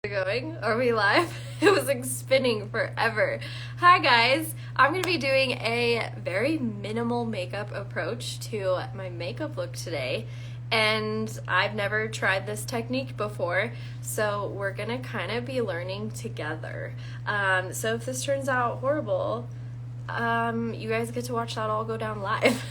Going? Are we live? It was like spinning forever. Hi guys, I'm gonna be doing a very minimal makeup approach to my makeup look today, and I've never tried this technique before, so we're gonna kind of be learning together. So if this turns out horrible, you guys get to watch that all go down live.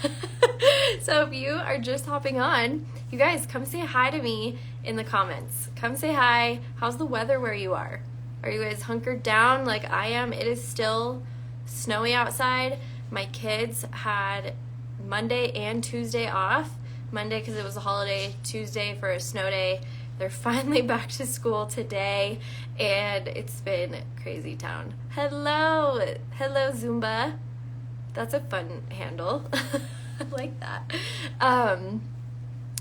So if you are just hopping on, you guys come say hi to me in the comments. Come say hi. How's the weather where you are? Are you guys hunkered down like I am? It is still snowy outside. My kids had Monday and Tuesday off. Monday because it was a holiday, Tuesday for a snow day. They're finally back to school today, and it's been crazy town. Hello Zumba. That's a fun handle. I like that.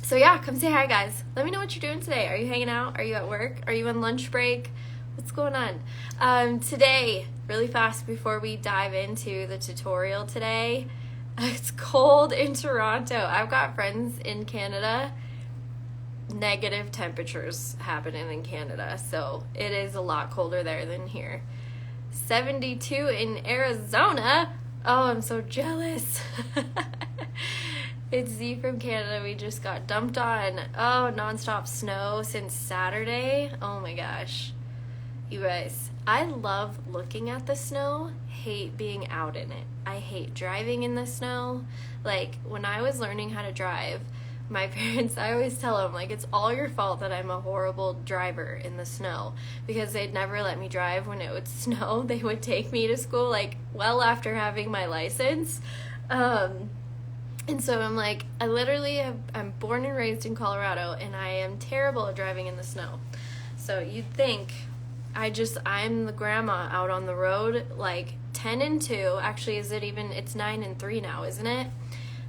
So yeah, come say hi guys. Let me know what you're doing today. Are you hanging out? Are you at work? Are you on lunch break? What's going on? Today, really fast before we dive into the tutorial today, it's cold in Toronto. I've got friends in Canada. Negative temperatures happening in Canada, so it is a lot colder there than here. 72 in Arizona. Oh, I'm so jealous. It's Z from Canada. We just got dumped on. Oh, nonstop snow since Saturday. Oh my gosh. You guys, I love looking at the snow, hate being out in it. I hate driving in the snow. Like, when I was learning how to drive, my parents, I always tell them, like, it's all your fault that I'm a horrible driver in the snow, because they'd never let me drive when it would snow. They would take me to school, like, well after having my license. And so I'm like, I'm born and raised in Colorado, and I am terrible at driving in the snow. So you'd think I'm the grandma out on the road, like 10 and 2. Actually, it's 9 and 3 now, isn't it?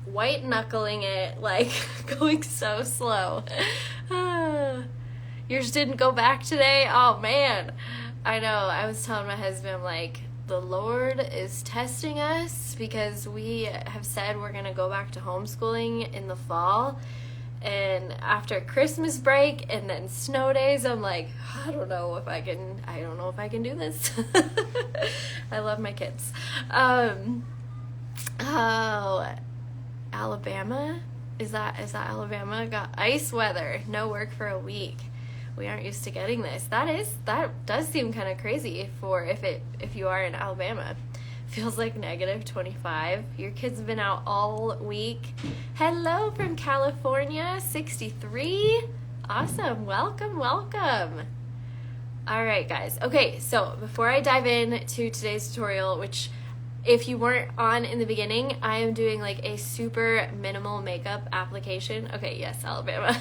White knuckling it, like going so slow. Yours didn't go back today? Oh man. I know. I was telling my husband, I'm like, the Lord is testing us, because we have said we're going to go back to homeschooling in the fall. And after Christmas break and then snow days, I'm like, I don't know if I can do this. I love my kids. Alabama? Is that Alabama? Got ice weather. No work for a week. We aren't used to getting this. That does seem kind of crazy if you are in Alabama. Feels like negative 25. Your kids have been out all week. Hello from California, 63. Awesome. Welcome. All right, guys. Okay, so before I dive into today's tutorial, which if you weren't on in the beginning, I am doing like a super minimal makeup application. Okay, yes, Alabama.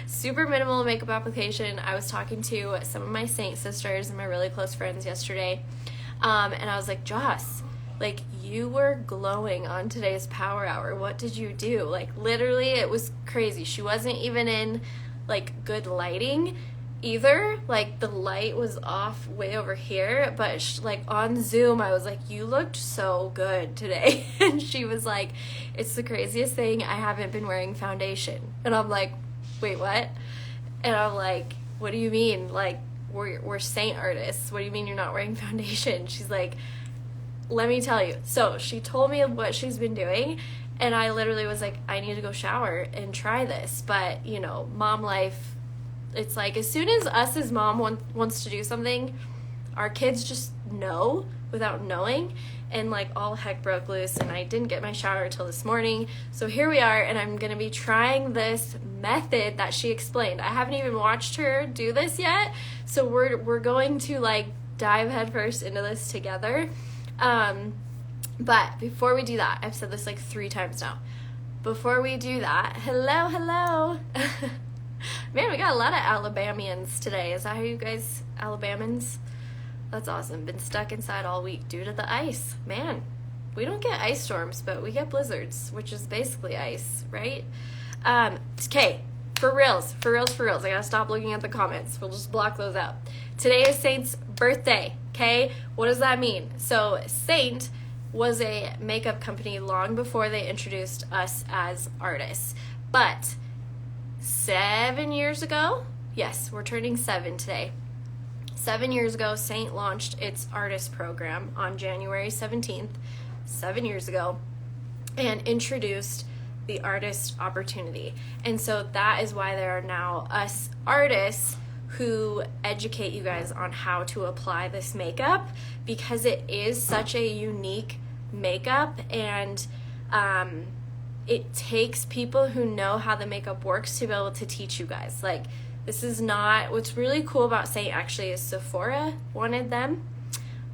Super minimal makeup application. I was talking to some of my Saint sisters and my really close friends yesterday, and I was like, Joss, like, you were glowing on today's power hour. What did you do? Like, literally, it was crazy. She wasn't even in like good lighting either. Like, the light was off way over here, but like on Zoom I was like, you looked so good today. And she was like, it's the craziest thing, I haven't been wearing foundation. And I'm like, wait, what? And I'm like, what do you mean? Like, we're Saint artists, what do you mean you're not wearing foundation? She's like, let me tell you. So she told me what she's been doing, and I literally was like, I need to go shower and try this. But you know, mom life, it's like, as soon as us as mom wants to do something, our kids just know without knowing, and like all heck broke loose, and I didn't get my shower until this morning. So here we are, and I'm gonna be trying this method that she explained. I haven't even watched her do this yet, so we're going to like dive headfirst into this together. But before we do that, I've said this like 3 times now. Before we do that, hello. Man, we got a lot of Alabamians today. Is that how you guys, Alabamans? That's awesome. Been stuck inside all week due to the ice. Man, we don't get ice storms, but we get blizzards, which is basically ice, right? Okay, for reals. I gotta stop looking at the comments. We'll just block those out. Today is Saint's birthday, okay? What does that mean? So Saint was a makeup company long before they introduced us as artists. But 7 years ago, yes, we're turning 7 today. 7 years ago, Saint launched its artist program on January 17th, 7 years ago, and introduced the artist opportunity. And so that is why there are now us artists who educate you guys on how to apply this makeup, because it is such a unique makeup, and it takes people who know how the makeup works to be able to teach you guys. Like, this is not, what's really cool about Saint actually is Sephora wanted them,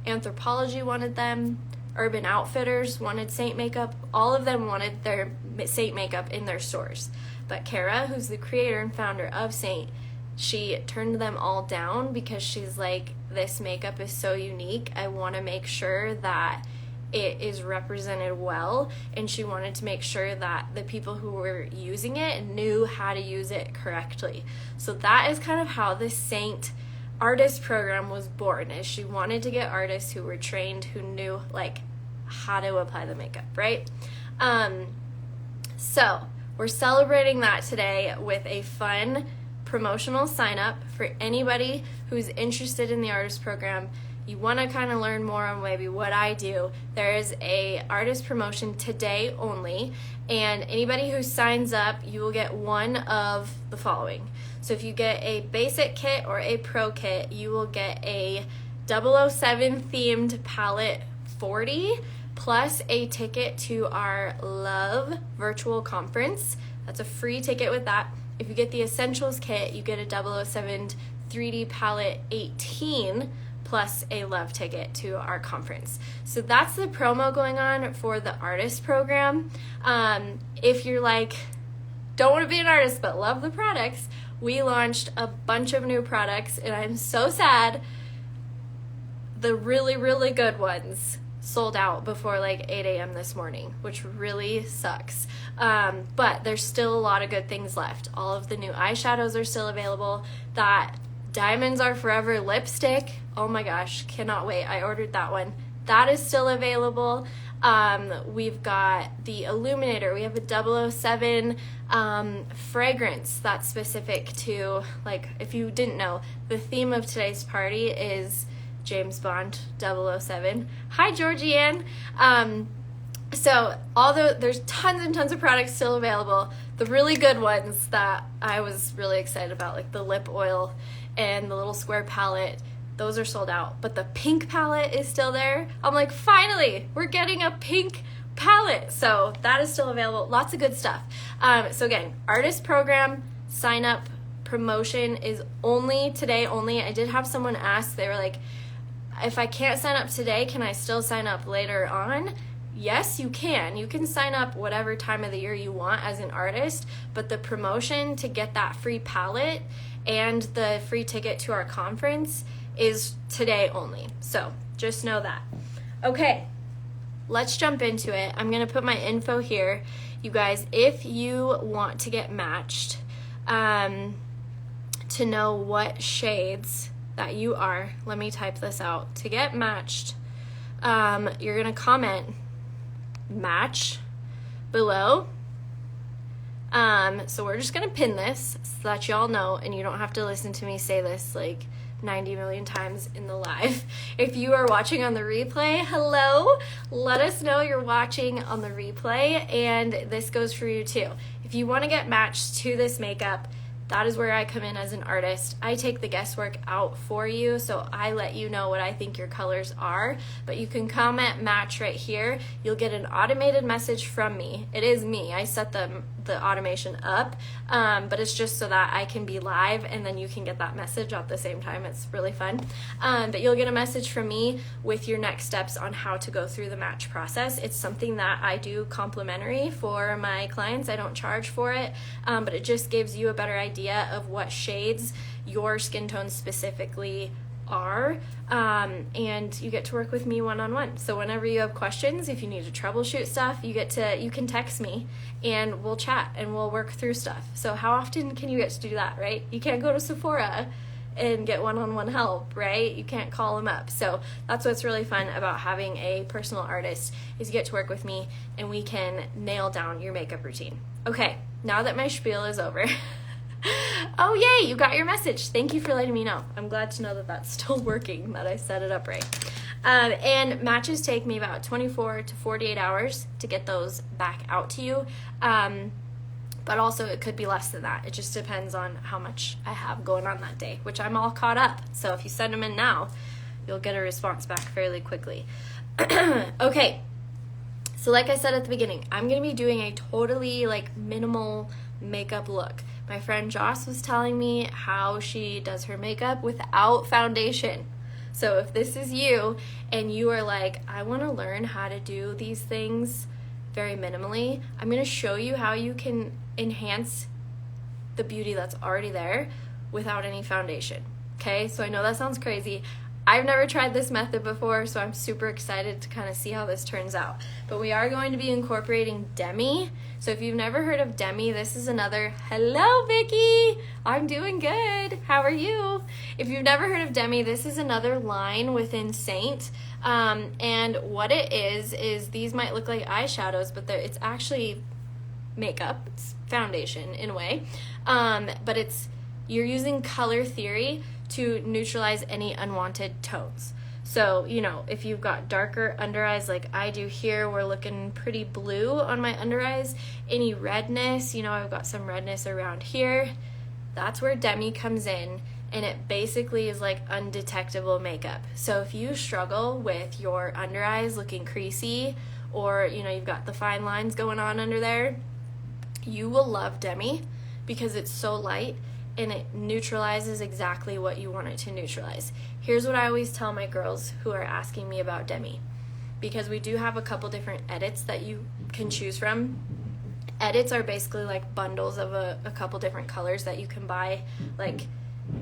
Anthropologie wanted them, Urban Outfitters wanted Saint makeup. All of them wanted their Saint makeup in their stores. But Kara, who's the creator and founder of Saint, she turned them all down because she's like, this makeup is so unique. I want to make sure that it is represented well, and she wanted to make sure that the people who were using it knew how to use it correctly. So that is kind of how the Saint artist program was born, is she wanted to get artists who were trained, who knew like how to apply the makeup, right? So we're celebrating that today with a fun promotional sign up for anybody who's interested in the artist program. You want to kind of learn more on maybe what I do. There is a artist promotion today only, and anybody who signs up, you will get one of the following. So if you get a basic kit or a pro kit, you will get a 007 themed palette 40 plus a ticket to our Love virtual conference. That's a free ticket with that. If you get the essentials kit, you get a 007 3D palette 18 plus a Love ticket to our conference. So that's the promo going on for the artist program. If you're like, don't want to be an artist but love the products, we launched a bunch of new products, and I'm so sad. The really, really good ones sold out before like 8 a.m. this morning, which really sucks. But there's still a lot of good things left. All of the new eyeshadows are still available. That Diamonds Are Forever lipstick, oh my gosh, cannot wait. I ordered that one. That is still available. We've got the Illuminator. We have a 007 fragrance that's specific to, like, if you didn't know, the theme of today's party is James Bond 007. Hi, Georgianne. So there's tons and tons of products still available. The really good ones that I was really excited about, like the lip oil and the little square palette, those are sold out. But the pink palette is still there. I'm like, finally, we're getting a pink palette. So that is still available. Lots of good stuff. So again, artist program sign up promotion is only today only. I did have someone ask, they were like, if I can't sign up today, can I still sign up later on? Yes, you can. You can sign up whatever time of the year you want as an artist, but the promotion to get that free palette and the free ticket to our conference is today only. So just know that. Okay, let's jump into it. I'm going to put my info here. You guys, if you want to get matched, to know what shades that you are, let me type this out. To get matched, you're going to comment match below. So we're just going to pin this so that y'all know, and you don't have to listen to me say this like 90 million times in the live. If you are watching on the replay, hello, let us know you're watching on the replay, and this goes for you too. If you want to get matched to this makeup, that is where I come in as an artist. I take the guesswork out for you, so I let you know what I think your colors are, but you can comment match right here. You'll get an automated message from me. It is me. I set the automation up, but it's just so that I can be live and then you can get that message at the same time. It's really fun. But you'll get a message from me with your next steps on how to go through the match process. It's something that I do complimentary for my clients. I don't charge for it, but it just gives you a better idea of what shades your skin tone specifically are, and you get to work with me one-on-one. So whenever you have questions, if you need to troubleshoot stuff, you can text me and we'll chat and we'll work through stuff. So how often can you get to do that, right? You can't go to Sephora and get one-on-one help, right? You can't call them up. So that's what's really fun about having a personal artist, is you get to work with me and we can nail down your makeup routine. Okay, now that my spiel is over, Oh, yay, you got your message. Thank you for letting me know. I'm glad to know that that's still working, that I set it up right. And matches take me about 24 to 48 hours to get those back out to you. But also it could be less than that. It just depends on how much I have going on that day, which I'm all caught up. So if you send them in now, you'll get a response back fairly quickly. Okay. So like I said at the beginning, I'm going to be doing a totally like minimal makeup look. My friend Joss was telling me how she does her makeup without foundation. So if this is you and you are like, I want to learn how to do these things very minimally, I'm going to show you how you can enhance the beauty that's already there without any foundation. Okay, so I know that sounds crazy. I've never tried this method before, so I'm super excited to kind of see how this turns out. But we are going to be incorporating Demi. So if you've never heard of Demi, this is another, hello Vicky, I'm doing good, how are you? If you've never heard of Demi, this is another line within Saint. And what it is these might look like eyeshadows, but it's actually makeup, it's foundation in a way. But you're using color theory to neutralize any unwanted tones. So, you know, if you've got darker under eyes like I do here, we're looking pretty blue on my under eyes. Any redness, you know, I've got some redness around here. That's where Demi comes in, and it basically is like undetectable makeup. So if you struggle with your under eyes looking creasy, or, you know, you've got the fine lines going on under there, you will love Demi because it's so light and it neutralizes exactly what you want it to neutralize. Here's what I always tell my girls who are asking me about Demi, because we do have a couple different edits that you can choose from. Edits are basically like bundles of a couple different colors that you can buy, like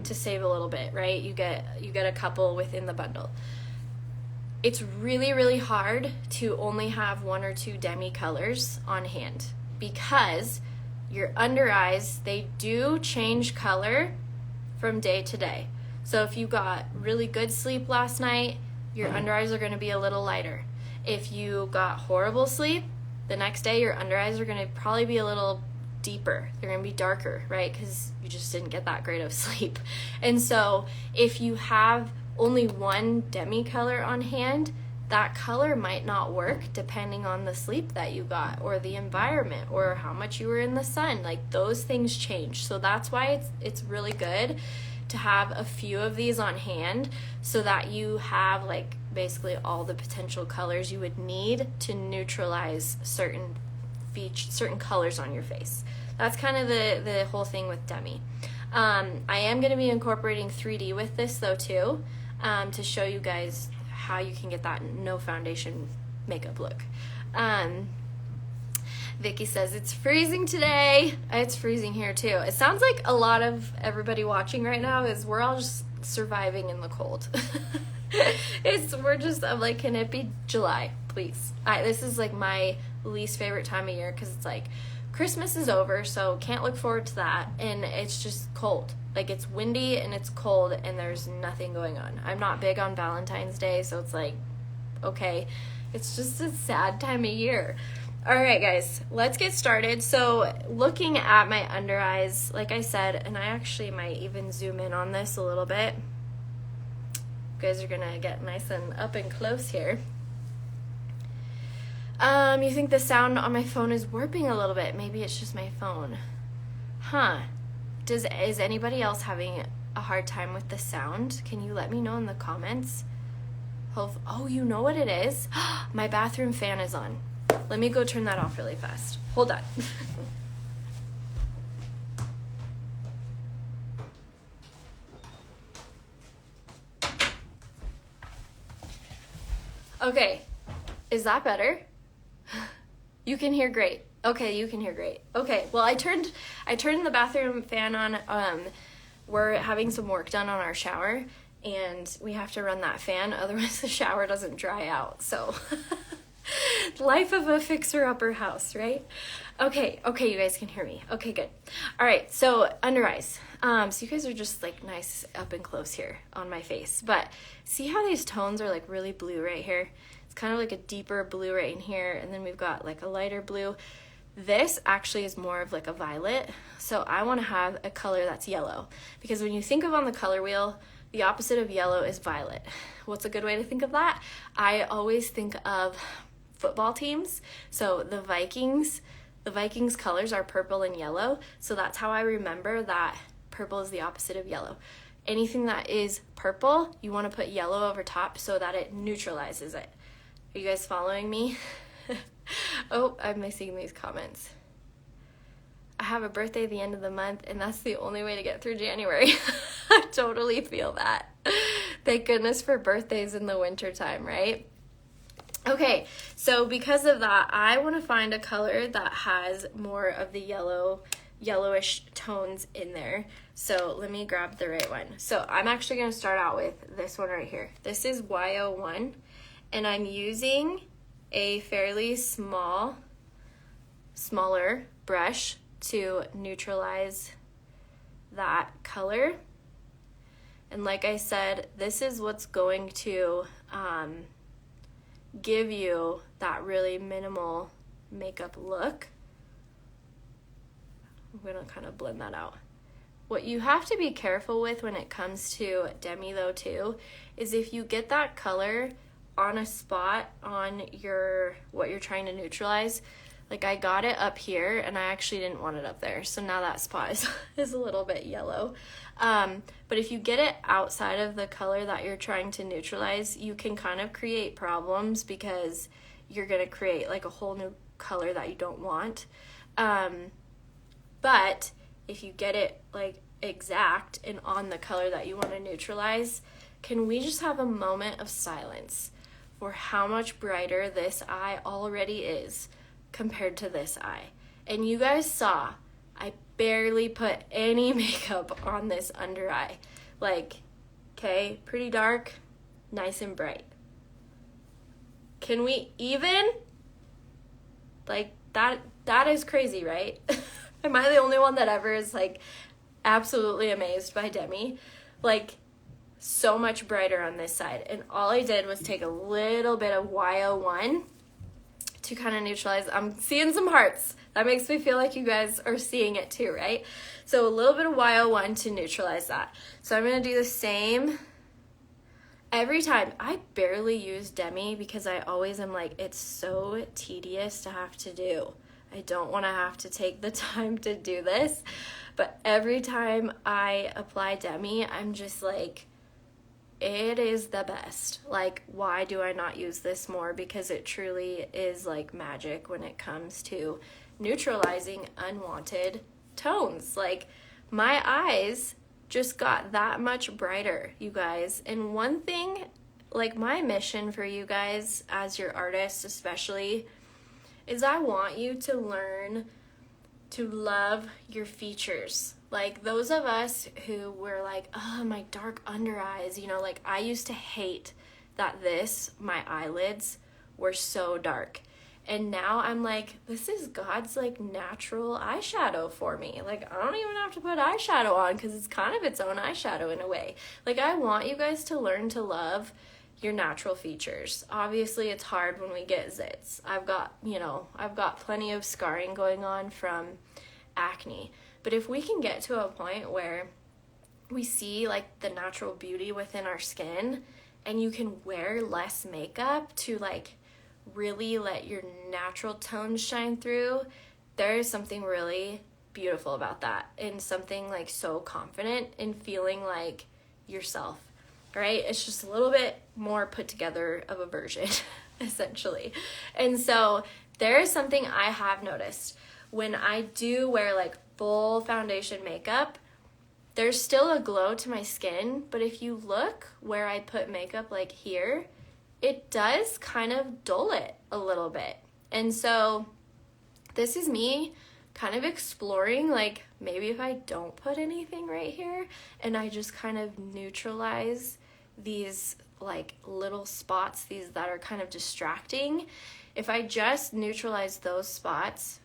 to save a little bit, right? You get a couple within the bundle. It's really, really hard to only have one or two Demi colors on hand, because your under eyes, they do change color from day to day. So if you got really good sleep last night, your under eyes are going to be a little lighter. If you got horrible sleep, the next day your under eyes are going to probably be a little deeper. They're going to be darker, right? Because you just didn't get that great of sleep. And so if you have only one Demi color on hand, that color might not work depending on the sleep that you got, or the environment, or how much you were in the sun. Like, those things change. So that's why it's really good to have a few of these on hand, so that you have like basically all the potential colors you would need to neutralize certain colors on your face. That's kind of the whole thing with Demi. I am going to be incorporating 3D with this though too, to show you guys how you can get that no foundation makeup look. Vicky says, it's freezing today. It's freezing here too. It sounds like a lot of everybody watching right now we're all just surviving in the cold. I'm like, can it be July, please? This is like my least favorite time of year, because it's like Christmas is over, so can't look forward to that, and it's just cold. Like, it's windy and it's cold and there's nothing going on. I'm not big on Valentine's Day, so it's like, okay, it's just a sad time of year. All right, guys, let's get started. So looking at my under eyes, like I said, and I actually might even zoom in on this a little bit. You guys are gonna get nice and up and close here. You think the sound on my phone is warping a little bit? Maybe it's just my phone. Huh. Is anybody else having a hard time with the sound? Can you let me know in the comments? Oh, you know what it is? My bathroom fan is on. Let me go turn that off really fast. Hold on. Okay, is that better? You can hear great. Okay, you can hear great. Okay, well, I turned the bathroom fan on. We're having some work done on our shower, and we have to run that fan, otherwise the shower doesn't dry out. So, life of a fixer-upper house, right? Okay, you guys can hear me. Okay, good. All right, so under eyes. So you guys are just like nice up and close here on my face, but see how these tones are like really blue right here? It's kind of like a deeper blue right in here, and then we've got like a lighter blue. This actually is more of like a violet, so I want to have a color that's yellow, because when you think of on the color wheel, the opposite of yellow is violet. What's a good way to think of that? I always think of football teams. So the Vikings colors are purple and yellow, so that's how I remember that purple is the opposite of yellow. Anything that is purple, you want to put yellow over top so that it neutralizes it. Are you guys following me? Oh, I'm missing these comments. I have a birthday at the end of the month, and that's the only way to get through January. I totally feel that. Thank goodness for birthdays in the wintertime, right? Okay, so because of that, I want to find a color that has more of the yellowish tones in there. So let me grab the right one. So I'm actually going to start out with this one right here. This is Y01, and I'm using a fairly smaller brush to neutralize that color. And like I said, this is what's going to give you that really minimal makeup look. I'm going to kind of blend that out. What you have to be careful with when it comes to Demi though too, is if you get that color on a spot on what you're trying to neutralize, like I got it up here and I actually didn't want it up there, so now that spot is a little bit yellow. But if you get it outside of the color that you're trying to neutralize, you can kind of create problems because you're going to create like a whole new color that you don't want. But if you get it like exact and on the color that you want to neutralize, can we just have a moment of silence for how much brighter this eye already is compared to this eye? And you guys saw, I barely put any makeup on this under eye. Like, okay, pretty dark, nice and bright. Can we even? Like, that is crazy, right? Am I the only one that ever is like absolutely amazed by Demi? Like, so much brighter on this side. And all I did was take a little bit of Y01 to kind of neutralize. I'm seeing some hearts. That makes me feel like you guys are seeing it too, right? So a little bit of Y01 to neutralize that. So I'm going to do the same every time. I barely use Demi because I always am like, it's so tedious to have to do. I don't want to have to take the time to do this. But every time I apply Demi, I'm just like, it is the best. Like, why do I not use this more? Because it truly is like magic when it comes to neutralizing unwanted tones. Like, my eyes just got that much brighter, you guys. And one thing, like my mission for you guys as your artists especially, is I want you to learn to love your features. Like those of us who were like, oh, my dark under eyes, you know, like I used to hate that my eyelids were so dark. And now I'm like, this is God's like natural eyeshadow for me. Like I don't even have to put eyeshadow on because it's kind of its own eyeshadow in a way. Like I want you guys to learn to love your natural features. Obviously it's hard when we get zits. I've got plenty of scarring going on from acne. But if we can get to a point where we see like the natural beauty within our skin and you can wear less makeup to like really let your natural tones shine through, there is something really beautiful about that and something like so confident in feeling like yourself, right? It's just a little bit more put together of a version essentially. And so there is something I have noticed when I do wear like full foundation makeup, there's still a glow to my skin, but if you look where I put makeup like here, it does kind of dull it a little bit. And so this is me kind of exploring, like maybe if I don't put anything right here and I just kind of neutralize these like little spots, these that are kind of distracting, if I just neutralize those spots,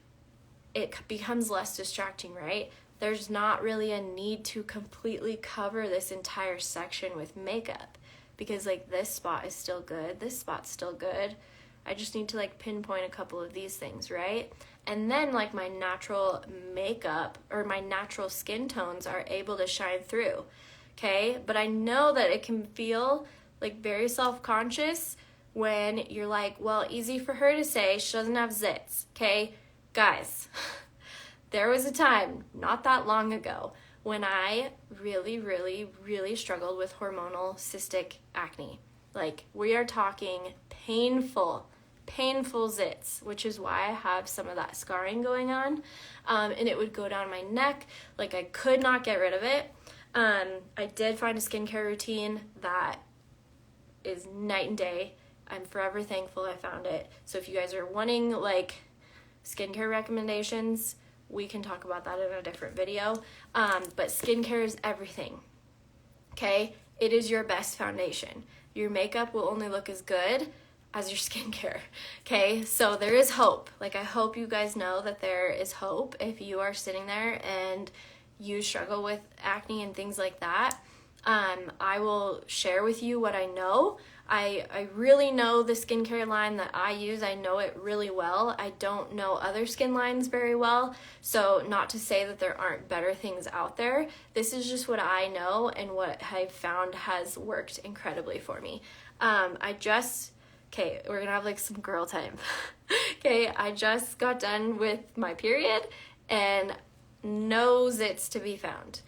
it becomes less distracting, right? There's not really a need to completely cover this entire section with makeup because like this spot is still good, this spot's still good, I just need to like pinpoint a couple of these things, right? And then like my natural makeup or my natural skin tones are able to shine through, okay? But I know that it can feel like very self-conscious when you're like, well, easy for her to say, she doesn't have zits, okay? Guys, there was a time not that long ago when I really, really, really struggled with hormonal cystic acne. Like, we are talking painful zits, which is why I have some of that scarring going on. And it would go down my neck. Like, I could not get rid of it. I did find a skincare routine that is night and day. I'm forever thankful I found it. So if you guys are wanting like skincare recommendations, we can talk about that in a different video. But skincare is everything, okay? It is your best foundation. Your makeup will only look as good as your skincare, okay? So there is hope. Like, I hope you guys know that there is hope if you are sitting there and you struggle with acne and things like that. I will share with you what I know. I really know the skincare line that I use. I know it really well. I don't know other skin lines very well, so not to say that there aren't better things out there. This is just what I know and what I've found has worked incredibly for me. Okay, we're gonna have like some girl time. Okay, I just got done with my period and no zits to be found.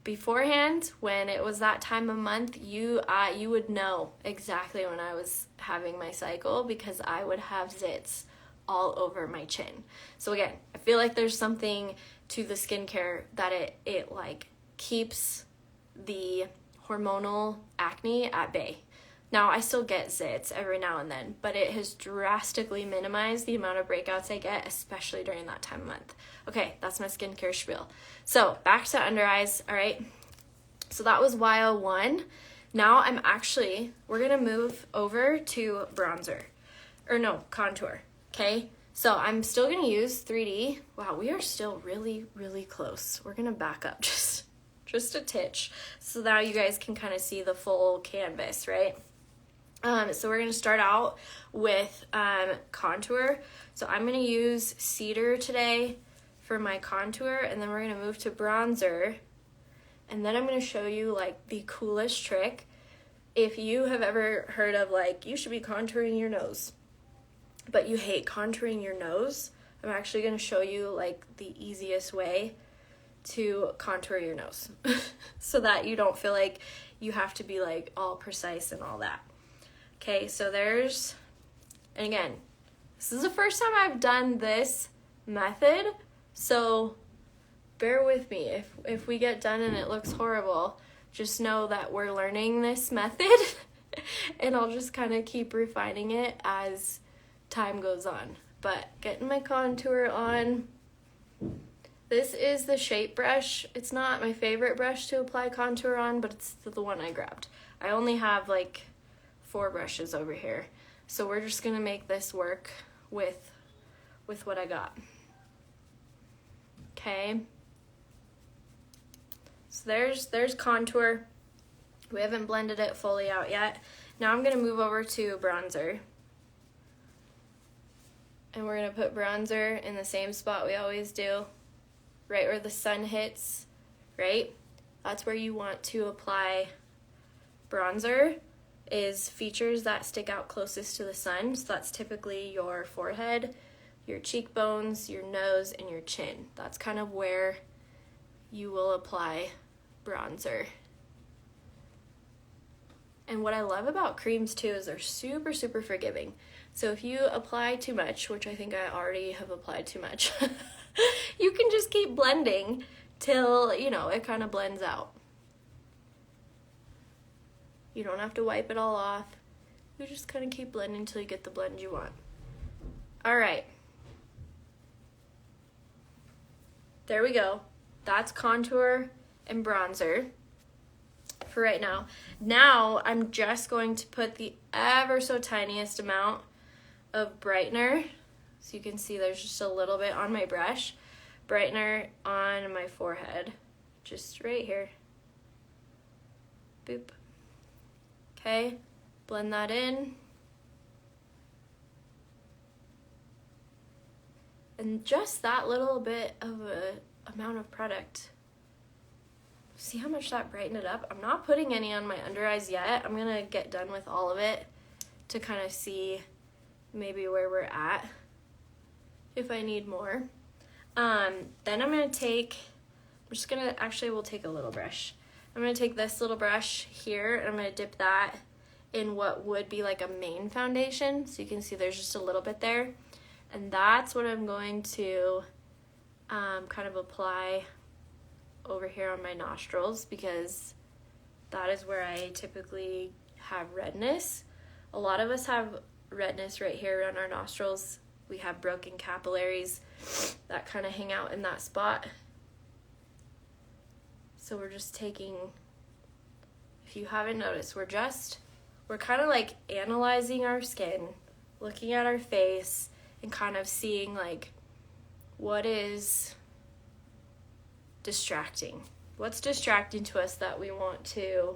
Beforehand, when it was that time of month, you would know exactly when I was having my cycle because I would have zits all over my chin. So again, I feel like there's something to the skincare that it like keeps the hormonal acne at bay. Now, I still get zits every now and then, but it has drastically minimized the amount of breakouts I get, especially during that time of month. Okay, that's my skincare spiel. So back to under eyes, all right? So that was YO1. Now we're gonna move over to bronzer, contour, okay? So I'm still gonna use 3D. Wow, we are still really, really close. We're gonna back up just a titch, so now you guys can kind of see the full canvas, right? So we're gonna start out with contour. So I'm gonna use Cedar today for my contour, and then we're gonna move to bronzer, and then I'm gonna show you like the coolest trick. If you have ever heard of like, you should be contouring your nose, but you hate contouring your nose, I'm actually gonna show you like the easiest way to contour your nose so that you don't feel like you have to be like all precise and all that. Okay, so and again, this is the first time I've done this method, so bear with me. If we get done and it looks horrible, just know that we're learning this method and I'll just kind of keep refining it as time goes on. But getting my contour on. This is the shape brush. It's not my favorite brush to apply contour on, but it's the one I grabbed. I only have like 4 brushes over here, so we're just gonna make this work with what I got. Okay, so there's contour. We haven't blended it fully out yet. Now I'm gonna move over to bronzer, and we're gonna put bronzer in the same spot we always do, right where the sun hits, right? That's where you want to apply bronzer, is features that stick out closest to the sun. So that's typically your forehead, your cheekbones, your nose, and your chin. That's kind of where you will apply bronzer. And what I love about creams too is they're super, super forgiving. So if you apply too much, which I think I already have applied too much, you can just keep blending till, it kind of blends out. You don't have to wipe it all off. You just kind of keep blending until you get the blend you want. All right. There we go. That's contour and bronzer for right now. Now I'm just going to put the ever so tiniest amount of brightener. So you can see there's just a little bit on my brush. Brightener on my forehead. Just right here. Boop. Okay, blend that in. And just that little bit of a amount of product, see how much that brightened it up? I'm not putting any on my under eyes yet. I'm gonna get done with all of it to kind of see maybe where we're at, if I need more. Then we'll take a little brush. I'm gonna take this little brush here, and I'm gonna dip that in what would be like a main foundation. So you can see there's just a little bit there. And that's what I'm going to kind of apply over here on my nostrils, because that is where I typically have redness. A lot of us have redness right here around our nostrils. We have broken capillaries that kind of hang out in that spot. So we're just taking, if you haven't noticed, we're kind of like analyzing our skin, looking at our face, and kind of seeing like what is distracting. What's distracting to us that we want to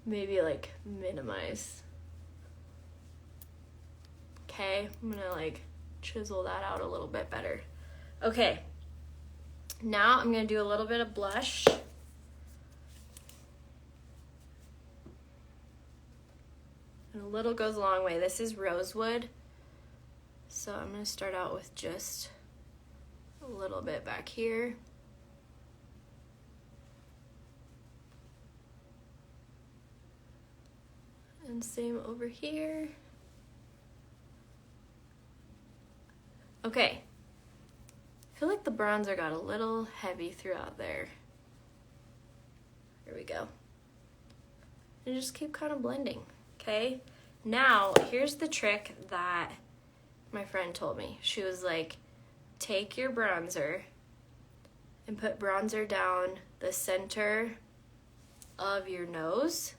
maybe like minimize. Okay, I'm gonna like chisel that out a little bit better. Okay, now I'm gonna do a little bit of blush. And a little goes a long way. This is rosewood. So I'm gonna start out with just a little bit back here. And same over here. Okay. I feel like the bronzer got a little heavy throughout there. Here we go. And just keep kind of blending, okay? Now, here's the trick that my friend told me. She was like, take your bronzer and put bronzer down the center of your nose.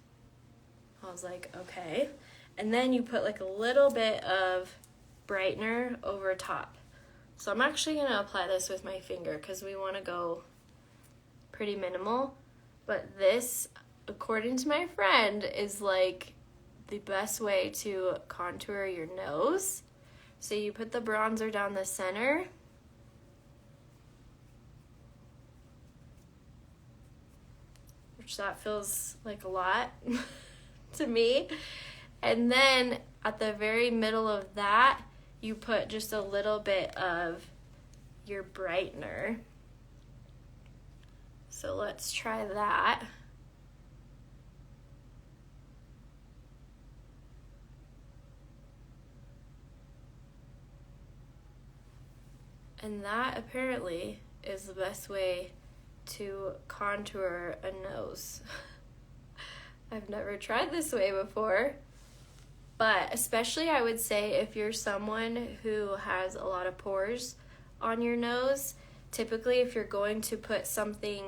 I was like, okay. And then you put like a little bit of brightener over top. So I'm actually gonna apply this with my finger because we wanna go pretty minimal. But this, according to my friend, is like the best way to contour your nose. So you put the bronzer down the center. Which that feels like a lot to me. And then at the very middle of that, you put just a little bit of your brightener. So let's try that. And that apparently is the best way to contour a nose. I've never tried this way before, but especially I would say if you're someone who has a lot of pores on your nose, typically if you're going to put something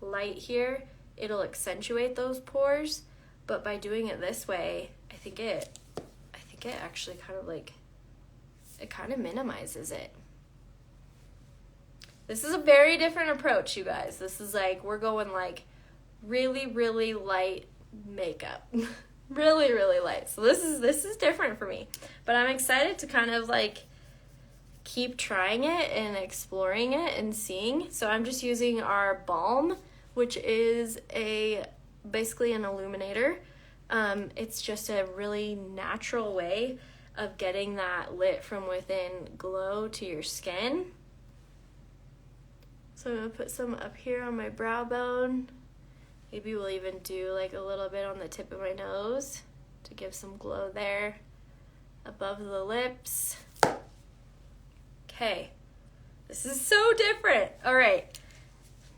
light here, it'll accentuate those pores, but by doing it this way, I think it actually kind of like, it kind of minimizes it. This is a very different approach, you guys. This is like, we're going like really, really light makeup. Really, really light. So this is different for me. But I'm excited to kind of like keep trying it and exploring it and seeing. So I'm just using our balm, which is basically an illuminator. It's just a really natural way of getting that lit from within glow to your skin. So I'm going to put some up here on my brow bone. Maybe we'll even do like a little bit on the tip of my nose to give some glow there. Above the lips. Okay. This is so different. All right.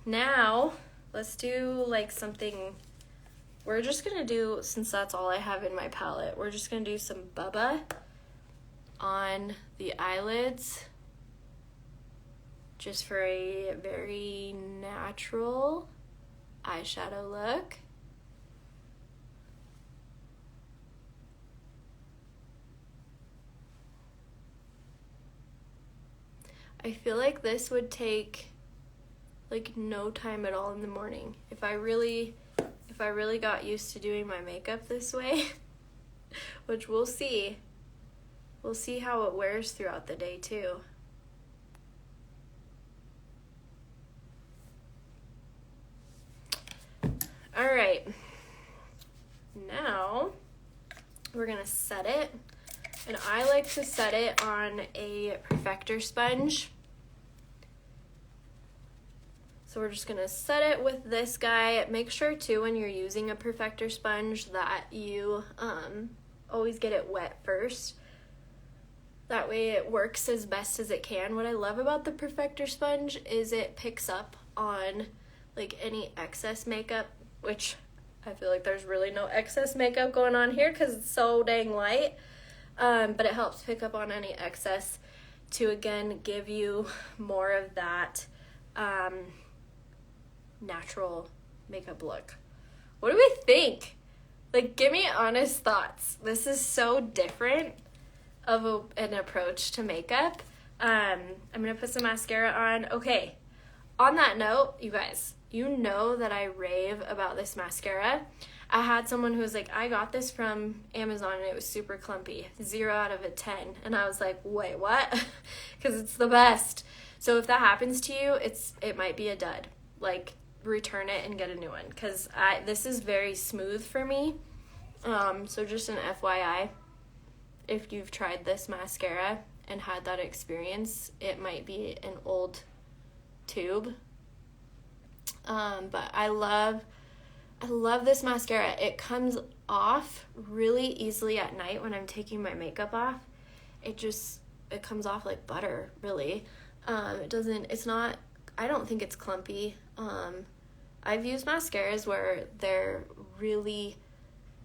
Now, let's do like something. We're just going to do, since that's all I have in my palette, we're just going to do some Bubba on the eyelids. Just for a very natural eyeshadow look. I feel like this would take like no time at all in the morning. If I really got used to doing my makeup this way, which we'll see. We'll see how it wears throughout the day too. All right. Now we're gonna set it, and I like to set it on a perfector sponge. So we're just gonna set it with this guy. Make sure too when you're using a perfector sponge that you always get it wet first. That way it works as best as it can. What I love about the perfector sponge is it picks up on like any excess makeup, which I feel like there's really no excess makeup going on here because it's so dang light. But it helps pick up on any excess to, again, give you more of that natural makeup look. What do we think? Like, give me honest thoughts. This is so different of an approach to makeup. I'm going to put some mascara on. Okay, on that note, you guys, you know that I rave about this mascara. I had someone who was like, I got this from Amazon and it was super clumpy. 0 out of a 10. And I was like, wait, what? Because it's the best. So if that happens to you, it might be a dud. Like, return it and get a new one. Because this is very smooth for me. So just an FYI, if you've tried this mascara and had that experience, it might be an old tube. But I love this mascara. It comes off really easily at night when I'm taking my makeup off. It comes off like butter, really. I don't think it's clumpy. I've used mascaras where they're really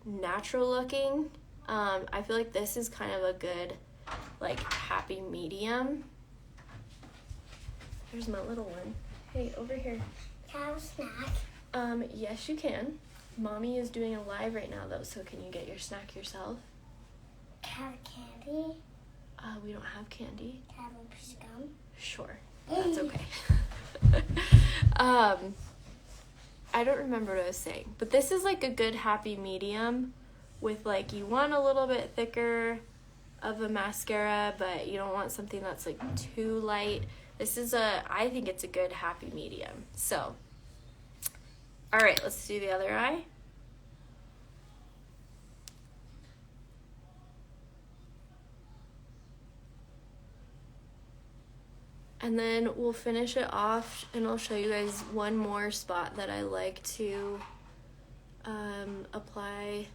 natural looking. I feel like this is kind of a good, like, happy medium. There's my little one. Hey, over here. Can I have a snack? Yes, you can. Mommy is doing a live right now, though, so can you get your snack yourself? Can I have candy? We don't have candy. Can I have a piece of gum? Sure. That's okay. I don't remember what I was saying, but this is like a good happy medium with, like, you want a little bit thicker of a mascara, but you don't want something that's like too light. I think it's a good happy medium. So, all right, let's do the other eye. And then we'll finish it off, and I'll show you guys one more spot that I like to apply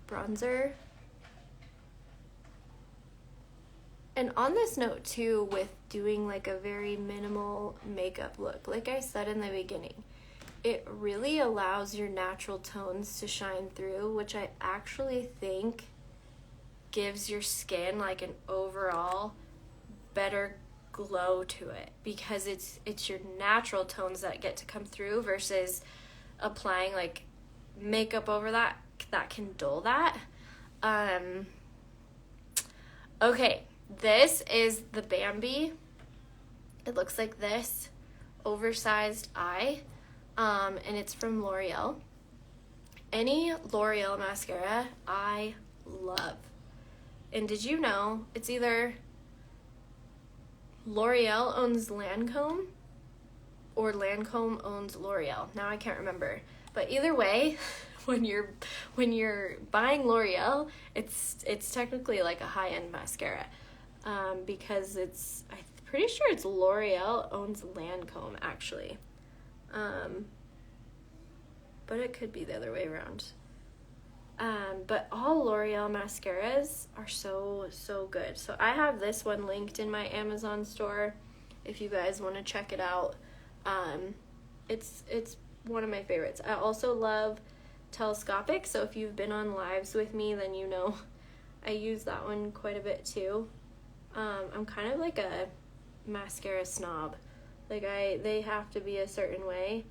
bronzer. And on this note too, with doing like a very minimal makeup look, like I said in the beginning, it really allows your natural tones to shine through, which I actually think gives your skin like an overall better glow to it, because it's your natural tones that get to come through versus applying like makeup over that can dull that. Okay, this is the Bambi. It looks like this oversized eye, and it's from L'Oreal. Any L'Oreal mascara I love. And did you know it's either L'Oreal owns Lancome or Lancome owns L'Oreal? Now I can't remember. But either way, when you're buying L'Oreal, it's technically like a high-end mascara, because I'm pretty sure it's L'Oreal owns Lancome actually, but it could be the other way around. But all L'Oreal mascaras are so good. So I have this one linked in my Amazon store if you guys want to check it out. It's one of my favorites. I also love Telescopic, so if you've been on lives with me, then you know I use that one quite a bit too. I'm kind of like a mascara snob. Like they have to be a certain way,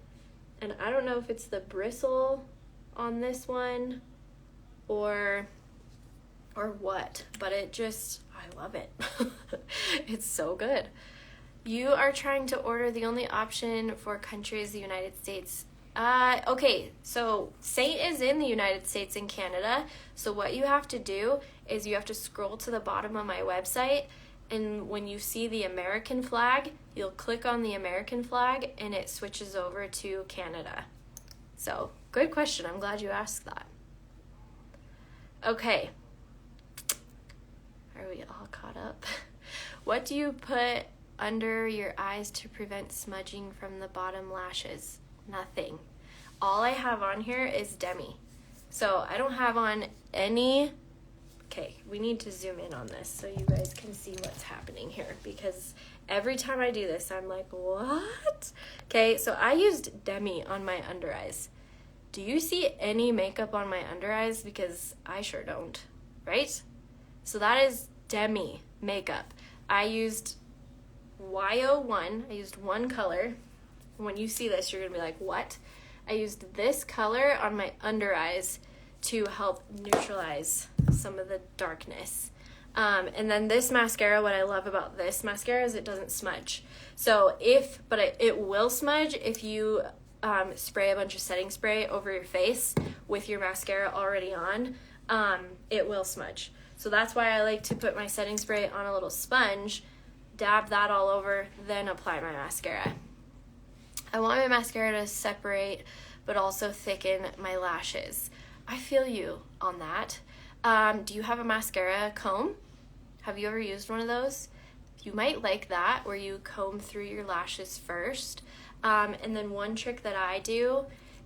and I don't know if it's the bristle on this one or what, but I love it. It's so good. You are trying to order. The only option for country is the United States. Okay, so Saint is in the United States and Canada, so what you have to do is you have to scroll to the bottom of my website, and when you see the American flag, you'll click on the American flag, and it switches over to Canada. So, good question. I'm glad you asked that. Okay. Are we all caught up? What do you put under your eyes to prevent smudging from the bottom lashes? Nothing. All I have on here is Demi. So I don't have on any... Okay, we need to zoom in on this so you guys can see what's happening here, because every time I do this, I'm like, what? Okay, so I used Demi on my under eyes. Do you see any makeup on my under eyes? Because I sure don't, right? So that is Demi makeup. I used Y01. I used one color. When you see this, you're going to be like, what? I used this color on my under eyes to help neutralize some of the darkness. And then this mascara, what I love about this mascara is it doesn't smudge. So it will smudge if you spray a bunch of setting spray over your face with your mascara already on. It will smudge. So that's why I like to put my setting spray on a little sponge, dab that all over, then apply my mascara. I want my mascara to separate, but also thicken my lashes. I feel you on that. Do you have a mascara comb? Have you ever used one of those? You might like that, where you comb through your lashes first. And then one trick that I do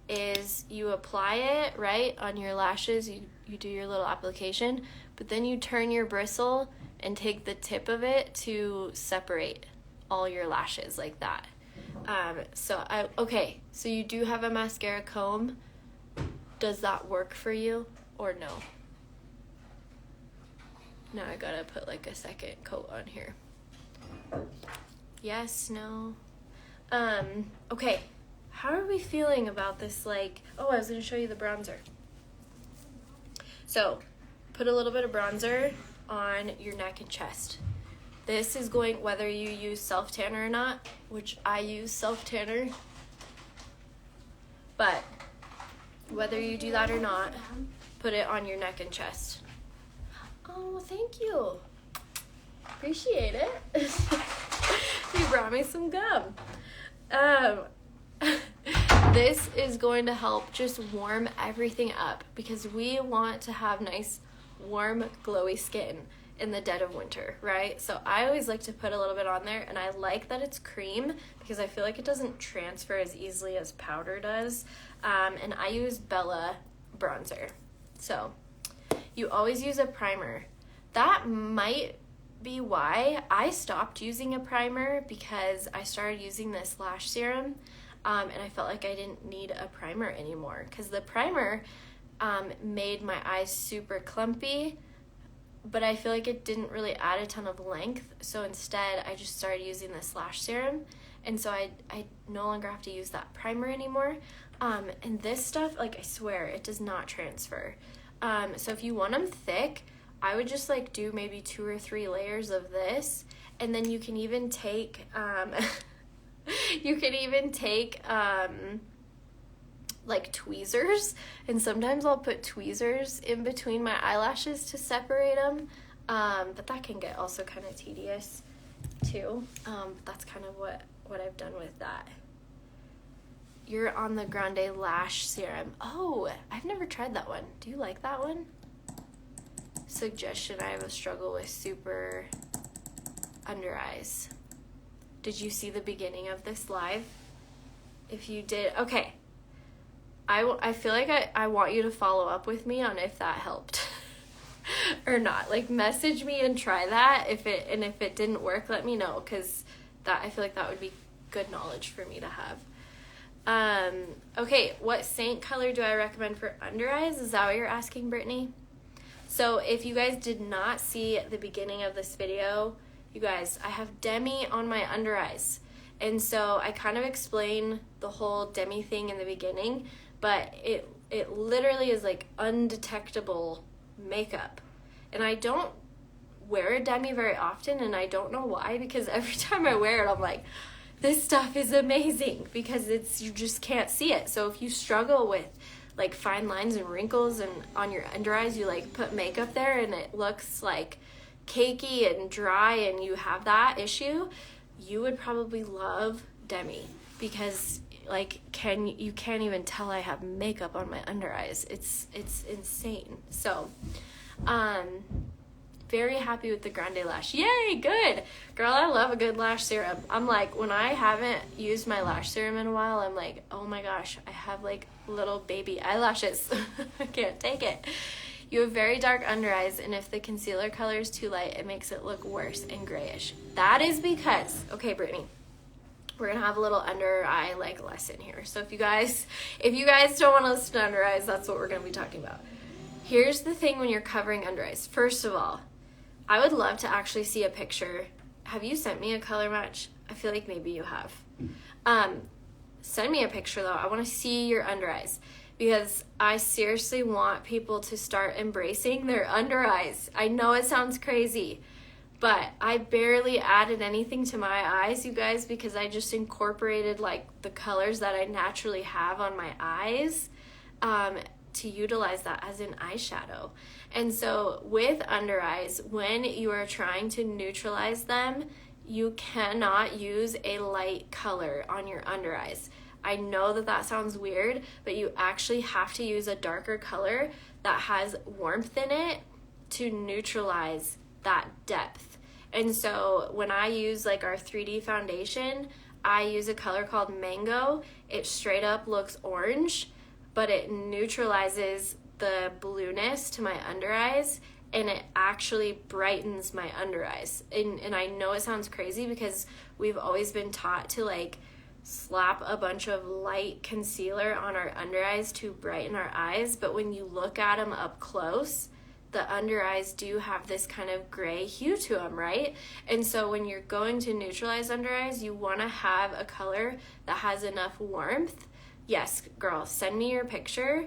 is you apply it, right, on your lashes. You do your little application, but then you turn your bristle and take the tip of it to separate all your lashes like that. So you do have a mascara comb. Does that work for you or no? Now I gotta put like a second coat on here. Yes, no. Okay. How are we feeling about this? I was gonna show you the bronzer. So, put a little bit of bronzer on your neck and chest. This is going, whether you use self-tanner or not, which I use self-tanner, but whether you do that or not, put it on your neck and chest. Oh, thank you. Appreciate it. You brought me some gum. This is going to help just warm everything up, because we want to have nice, warm, glowy skin in the dead of winter, right? So I always like to put a little bit on there, and I like that it's cream because I feel like it doesn't transfer as easily as powder does. And I use Bella bronzer. So you always use a primer. That might be why I stopped using a primer, because I started using this lash serum, and I felt like I didn't need a primer anymore, because the primer made my eyes super clumpy, but I feel like it didn't really add a ton of length. So instead I just started using this lash serum, and so I no longer have to use that primer anymore. And this stuff, I swear, it does not transfer. So if you want them thick, I would just do maybe 2 or 3 layers of this, and then you can even take tweezers, and sometimes I'll put tweezers in between my eyelashes to separate them, but that can get also kind of tedious too. That's kind of what I've done with that. You're on the Grande Lash Serum. Oh, I've never tried that one. Do you like that one? Suggestion, I have a struggle with super under eyes. Did you see the beginning of this live? If you did, okay. I feel like I want you to follow up with me on if that helped or not. Message me and try that. If it didn't work, let me know, because I feel like that would be good knowledge for me to have. Okay, what Saint color do I recommend for under eyes? Is that what you're asking, Brittany? So if you guys did not see the beginning of this video, you guys, I have Demi on my under eyes. And so I kind of explain the whole Demi thing in the beginning, but it literally is undetectable makeup. And I don't wear a Demi very often, and I don't know why, because every time I wear it, I'm like, this stuff is amazing, because you just can't see it. So if you struggle with fine lines and wrinkles and on your under eyes, you put makeup there and it looks cakey and dry, and you have that issue, you would probably love Demi, because like, you can't even tell I have makeup on my under eyes. It's insane. So, very happy with the Grande Lash. Yay, good. Girl, I love a good lash serum. I'm like, when I haven't used my lash serum in a while, I'm like, oh my gosh, I have like little baby eyelashes. I can't take it. You have very dark under eyes, and if the concealer color is too light, it makes it look worse and grayish. That is because, okay, Brittany, we're gonna have a little under eye like lesson here. So if you guys don't want to listen to under eyes, that's what we're gonna be talking about. Here's the thing when you're covering under eyes. First of all, I would love to actually see a picture. Have you sent me a color match? I feel like maybe you have. Send me a picture though. I want to see your under eyes, because I seriously want people to start embracing their under eyes. I know it sounds crazy, but I barely added anything to my eyes, you guys, because I just incorporated like the colors that I naturally have on my eyes to utilize that as an eyeshadow. And so with under eyes, when you are trying to neutralize them, you cannot use a light color on your under eyes. I know that sounds weird, but you actually have to use a darker color that has warmth in it to neutralize that depth. And so when I use like our 3D foundation, I use a color called Mango. It straight up looks orange, but it neutralizes the blueness to my under eyes, and it actually brightens my under eyes. And I know it sounds crazy because we've always been taught to like slap a bunch of light concealer on our under eyes to brighten our eyes, but when you look at them up close, the under eyes do have this kind of gray hue to them, right? And so when you're going to neutralize under eyes, you want to have a color that has enough warmth. Yes, girl, send me your picture.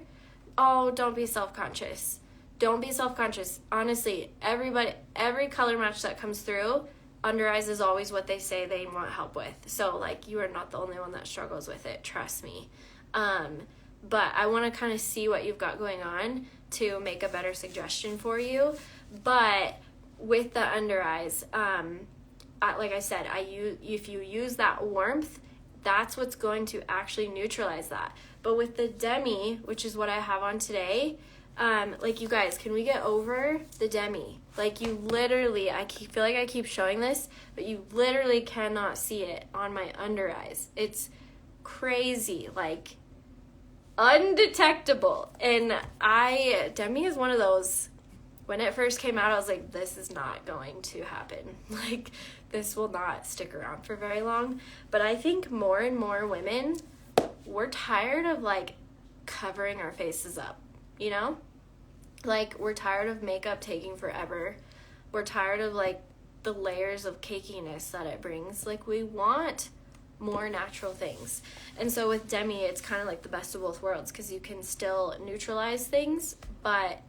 Oh, don't be self-conscious. Don't be self-conscious. Honestly, every color match that comes through, under eyes is always what they say they want help with. So, like, you are not the only one that struggles with it. Trust me. But I want to kind of see what you've got going on to make a better suggestion for you. But with the under eyes, like I said, if you use that warmth, that's what's going to actually neutralize that. But with the Demi, which is what I have on today, like, you guys, can we get over the Demi? Like, you literally, feel like I keep showing this, but you literally cannot see it on my under eyes. It's crazy, like, undetectable. And Demi is one of those, when it first came out, I was like, this is not going to happen. Like, this will not stick around for very long. But I think more and more women, we're tired of, like, covering our faces up, you know? Like, we're tired of makeup taking forever. We're tired of, like, the layers of cakiness that it brings. Like, we want more natural things. And so with Demi, it's kind of like the best of both worlds, because you can still neutralize things, but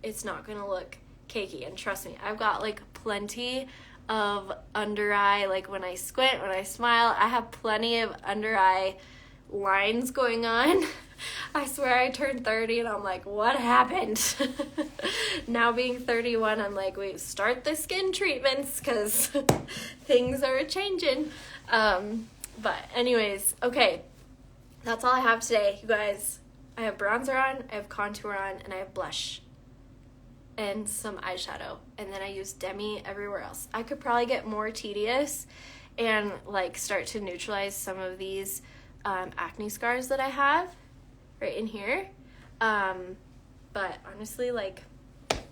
it's not going to look cakey. And trust me, I've got, like, plenty of under eye, like, when I squint, when I smile, I have plenty of under eye lines going on. I swear I turned 30 and I'm like, what happened? Now being 31, I'm like, wait, start the skin treatments, because things are changing. But anyways, okay, that's all I have today, you guys. I have bronzer on, I have contour on, and I have blush and some eyeshadow, and then I use Demi everywhere else. I could probably get more tedious and, like, start to neutralize some of these acne scars that I have right in here, but honestly, like,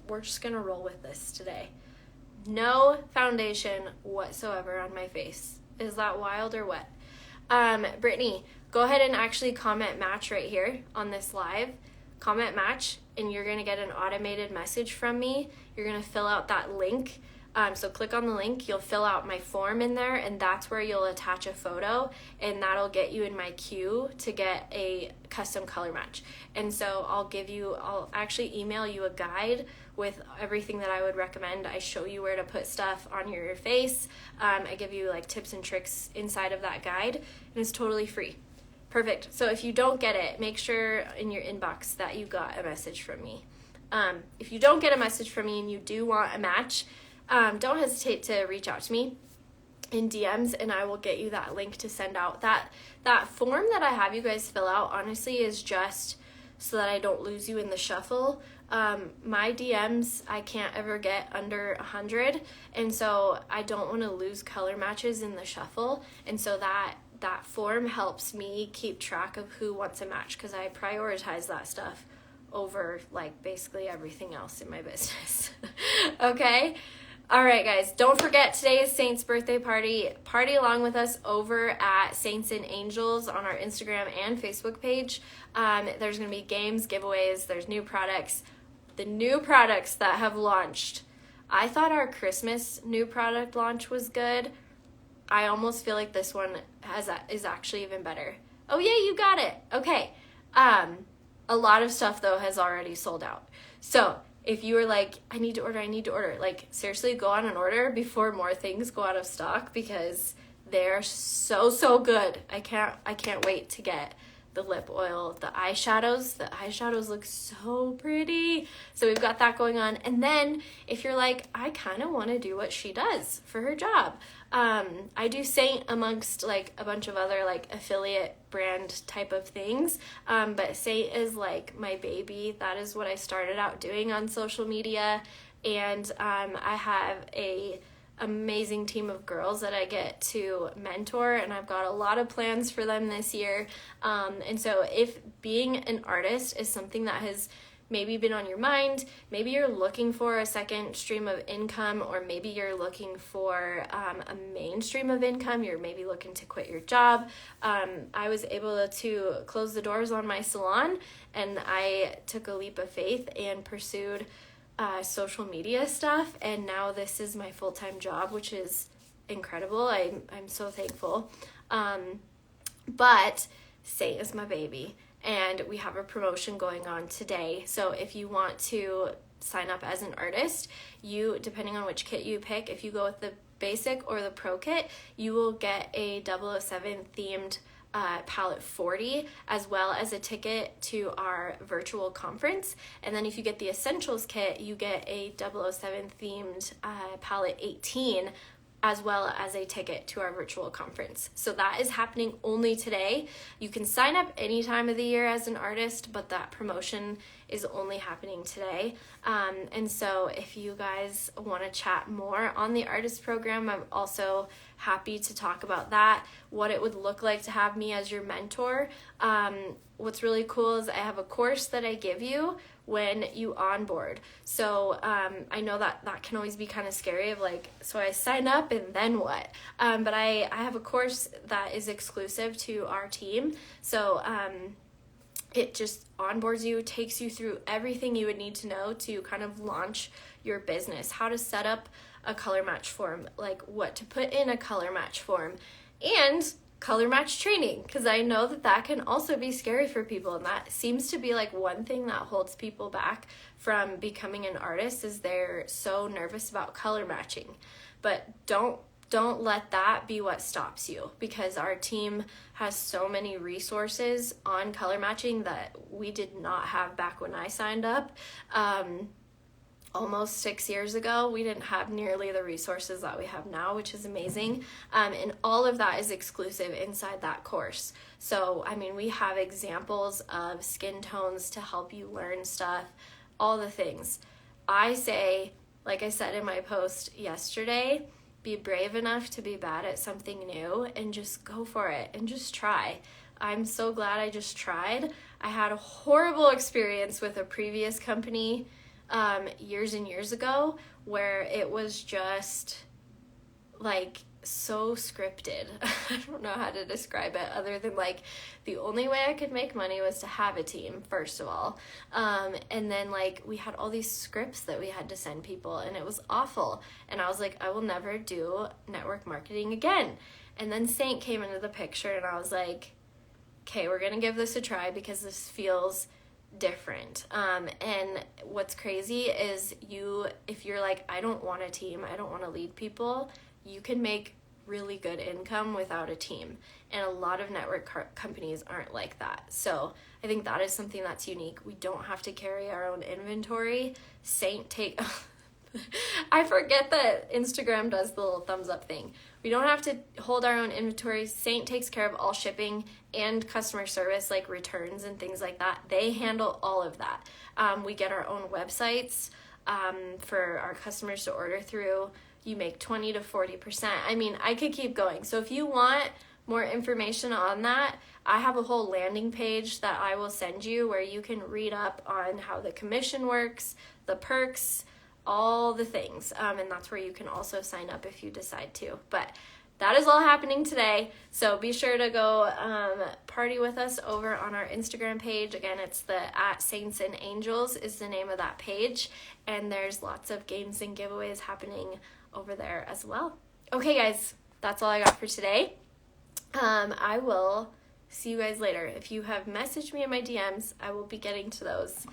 we're just gonna roll with this today. No foundation whatsoever on my face. Is that wild or what? Brittany, go ahead and actually comment match right here on this live. Comment match, and you're gonna get an automated message from me. You're gonna fill out that link. So click on the link, you'll fill out my form in there, and that's where you'll attach a photo, and that'll get you in my queue to get a custom color match. And so I'll actually email you a guide with everything that I would recommend. I show you where to put stuff on your face. I give you, like, tips and tricks inside of that guide, and it's totally free. Perfect. So if you don't get it, make sure in your inbox that you got a message from me. If you don't get a message from me and you do want a match, don't hesitate to reach out to me. in DMs, and I will get you that link to send out. That form that I have you guys fill out, honestly, is just so that I don't lose you in the shuffle. My DMs, I can't ever get under 100, and so I don't want to lose color matches in the shuffle, and so that form helps me keep track of who wants a match, because I prioritize that stuff over like basically everything else in my business. Okay? All right, guys, don't forget today is Saint's birthday party. Party along with us over at Saints and Angels on our Instagram and Facebook page. There's going to be games, giveaways, there's new products. The new products that have launched. I thought our Christmas new product launch was good. I almost feel like this one is actually even better. Oh yeah, you got it. Okay. A lot of stuff though has already sold out. So if you were like, I need to order, like seriously go on an order before more things go out of stock, because they're so good. I can't wait to get the lip oil, the eyeshadows look so pretty. So we've got that going on. And then if you're like, I kind of want to do what she does for her job. I do Saint amongst like a bunch of other like affiliate brand type of things. But Saint is like my baby. That is what I started out doing on social media. And I have a amazing team of girls that I get to mentor, and I've got a lot of plans for them this year. And so if being an artist is something that has maybe been on your mind, maybe you're looking for a second stream of income, or maybe you're looking for a main stream of income, you're maybe looking to quit your job. I was able to close the doors on my salon, and I took a leap of faith and pursued social media stuff, and now this is my full-time job, which is incredible. I'm so thankful. But Saint is my baby, and we have a promotion going on today. So if you want to sign up as an artist, you, depending on which kit you pick, if you go with the basic or the pro kit, you will get a 007 themed palette 40, as well as a ticket to our virtual conference. And then if you get the essentials kit, you get a 007 themed palette 18, as well as a ticket to our virtual conference. So that is happening only today. You can sign up any time of the year as an artist, but that promotion is only happening today. And so if you guys want to chat more on the artist program, I'm also happy to talk about that, what it would look like to have me as your mentor. What's really cool is I have a course that I give you when you onboard. So I know that can always be kind of scary of like, so I sign up and then what? But I have a course that is exclusive to our team. So it just onboards you, takes you through everything you would need to know to kind of launch your business, how to set up a color match form, like what to put in a color match form, and color match training, because I know that can also be scary for people, and that seems to be like one thing that holds people back from becoming an artist, is they're so nervous about color matching. But don't let that be what stops you, because our team has so many resources on color matching that we did not have back when I signed up. Almost 6 years ago, we didn't have nearly the resources that we have now, which is amazing. And all of that is exclusive inside that course. So, I mean, we have examples of skin tones to help you learn stuff, all the things. I say, like I said in my post yesterday, be brave enough to be bad at something new and just go for it and just try. I'm so glad I just tried. I had a horrible experience with a previous company years and years ago, where it was just like so scripted. I don't know how to describe it other than like the only way I could make money was to have a team, first of all. And then like we had all these scripts that we had to send people, and it was awful. And I was like, I will never do network marketing again. And then Saint came into the picture, and I was like, okay, we're gonna give this a try because this feels different. And what's crazy is if you're like, I don't want a team, I don't want to lead people, you can make really good income without a team. And a lot of network companies aren't like that. So I think that is something that's unique. We don't have to carry our own inventory. Saint I forget that Instagram does the little thumbs up thing. We don't have to hold our own inventory. Saint takes care of all shipping and customer service, like returns and things like that. They handle all of that. We get our own websites for our customers to order through. You make 20 to 40%. I mean, I could keep going. So if you want more information on that, I have a whole landing page that I will send you where you can read up on how the commission works, the perks, all the things. And that's where you can also sign up if you decide to. But that is all happening today. So be sure to go party with us over on our Instagram page. Again, it's the @Saints and Angels is the name of that page. And there's lots of games and giveaways happening over there as well. Okay, guys, that's all I got for today. I will see you guys later. If you have messaged me in my DMs, I will be getting to those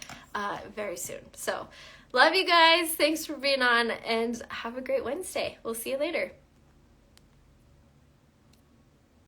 very soon. So, love you guys. Thanks for being on, and have a great Wednesday. We'll see you later.